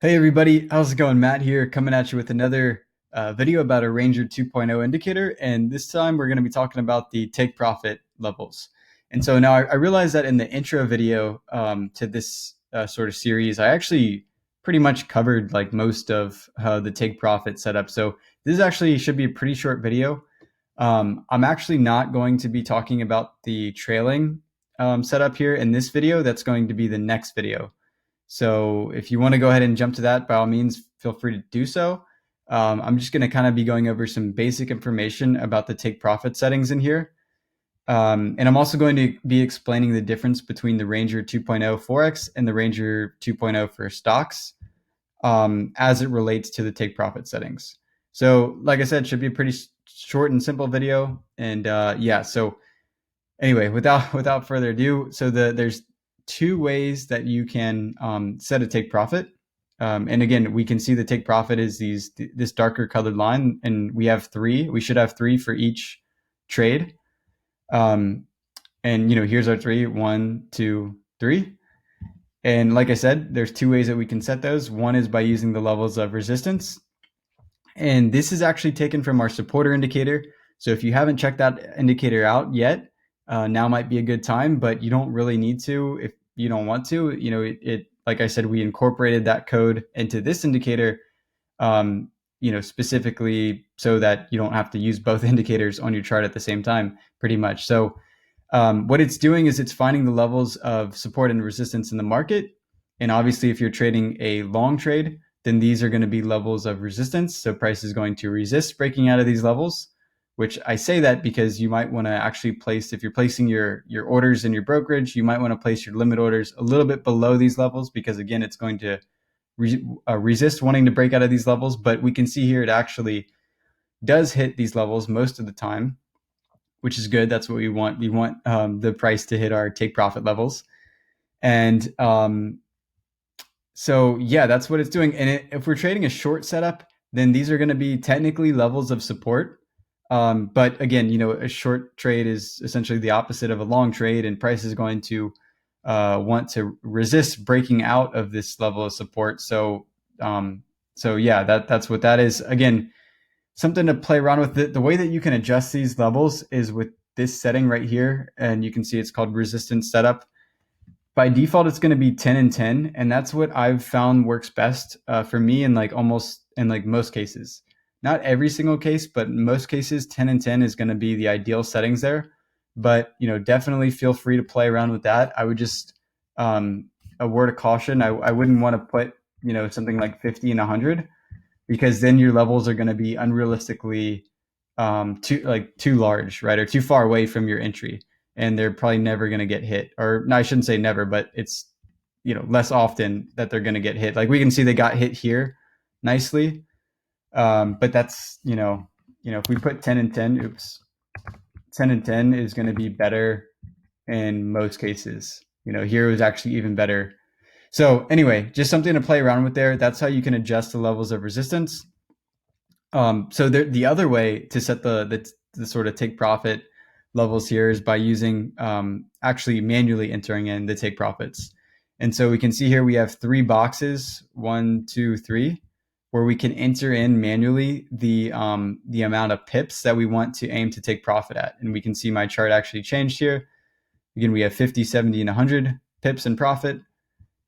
Hey everybody, how's it going? Matt here, coming at you with another video about a Ranger 2.0 indicator, and this time we're going to be talking about the take profit levels. And so now I realize that in the intro video to this sort of series, I actually pretty much covered like most of the take profit setup. So this actually should be a pretty short video. I'm actually not going to be talking about the trailing setup here in this video. That's going to be the next video. So if you want to go ahead and jump to that, by all means, feel free to do so. I'm just going to kind of be going over some basic information about the take profit settings in here. And I'm also going to be explaining the difference between the Ranger 2.0 Forex and the Ranger 2.0 for stocks as it relates to the take profit settings. So like I said, it should be a pretty short and simple video. And yeah, so anyway, without further ado, so there's two ways that you can set a take profit. And again, we can see the take profit is this darker colored line, and we have three. We should have three for each trade. Um, and here's our three: 1, 2, 3. And like I said, there's two ways that we can set those. One is by using the levels of resistance, and this is actually taken from our supporter indicator. So if you haven't checked that indicator out yet, now might be a good time, but you don't really need to if you don't want to. It like I said, we incorporated that code into this indicator, specifically so that you don't have to use both indicators on your chart at the same time, pretty much. So what it's doing is it's finding the levels of support and resistance in the market. And obviously, if you're trading a long trade, then these are going to be levels of resistance. So price is going to resist breaking out of these levels, which I say that because you might want to actually place, if you're placing your orders in your brokerage, you might want to place your limit orders a little bit below these levels because, again, it's going to resist wanting to break out of these levels. But we can see here it actually does hit these levels most of the time, which is good. That's what we want. We want the price to hit our take profit levels. And so yeah, that's what it's doing. And if we're trading a short setup, then these are going to be technically levels of support. But again, a short trade is essentially the opposite of a long trade, and price is going to want to resist breaking out of this level of support. So yeah, that's what that is. Again, something to play around with. The way that you can adjust these levels is with this setting right here, and you can see it's called resistance setup. By default, it's going to be 10 and 10, and that's what I've found works best for me in most cases. Not every single case, but in most cases, 10 and 10 is going to be the ideal settings there. But definitely feel free to play around with that. I would just a word of caution. I wouldn't want to put something like 50 and 100, because then your levels are going to be unrealistically too large, right, or too far away from your entry, and they're probably never going to get hit. Or no, I shouldn't say never, but it's less often that they're going to get hit. Like we can see they got hit here nicely, but that's if we put 10 and 10, 10 and 10 is going to be better in most cases. Here it was actually even better. So anyway, just something to play around with there. That's how you can adjust the levels of resistance. So the other way to set the sort of take profit levels here is by using actually manually entering in the take profits. And so we can see here we have three boxes, 1, 2, 3, where we can enter in manually the amount of pips that we want to aim to take profit at. And we can see my chart actually changed here. Again, we have 50, 70, and 100 pips in profit.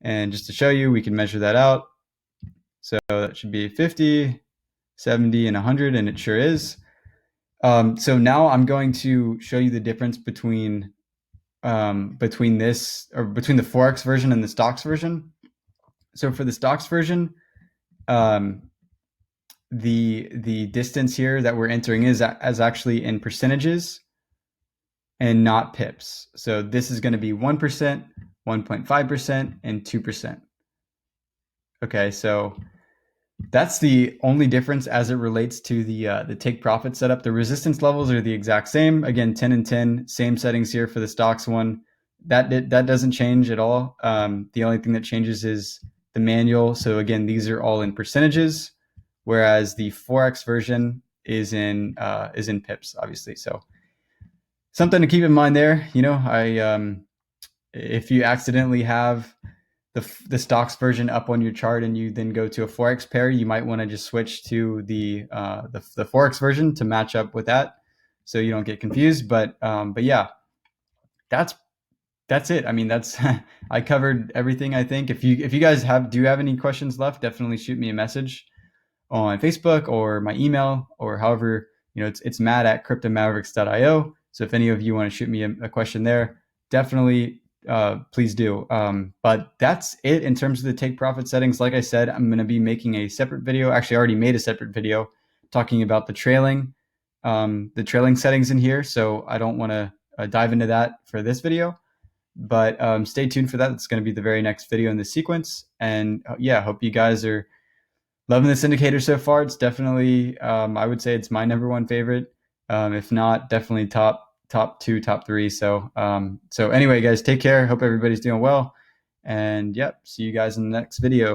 And just to show you, we can measure that out. So that should be 50, 70, and 100, and it sure is. So now I'm going to show you the difference between this, or between the Forex version and the stocks version. So for the stocks version, the distance here that we're entering is actually in percentages and not pips. So this is going to be 1%, 1.5%, and 2%. Okay, so that's the only difference as it relates to the take profit setup. The resistance levels are the exact same. Again, 10 and 10, same settings here for the stocks one. That doesn't change at all. The only thing that changes is the manual. So again, these are all in percentages, whereas the Forex version is in pips, obviously. So something to keep in mind there. If you accidentally have the stocks version up on your chart and you then go to a forex pair, you might want to just switch to the forex version to match up with that, so you don't get confused. But yeah, that's that's it. I mean, that's I covered everything. I think if you guys do have any questions left, definitely shoot me a message on Facebook or my email, or however, it's matt@cryptomavericks.io. So if any of you want to shoot me a question there, definitely please do. But that's it in terms of the take profit settings. Like I said, I'm going to be making a separate video. Actually, I already made a separate video talking about the trailing settings in here. So I don't want to dive into that for this video. But stay tuned for that. It's going to be the very next video in the sequence. And yeah, hope you guys are loving this indicator so far. It's definitely, I would say it's my #1 favorite. If not, definitely top two, top three. So anyway, guys, take care. Hope everybody's doing well. And yep, see you guys in the next video.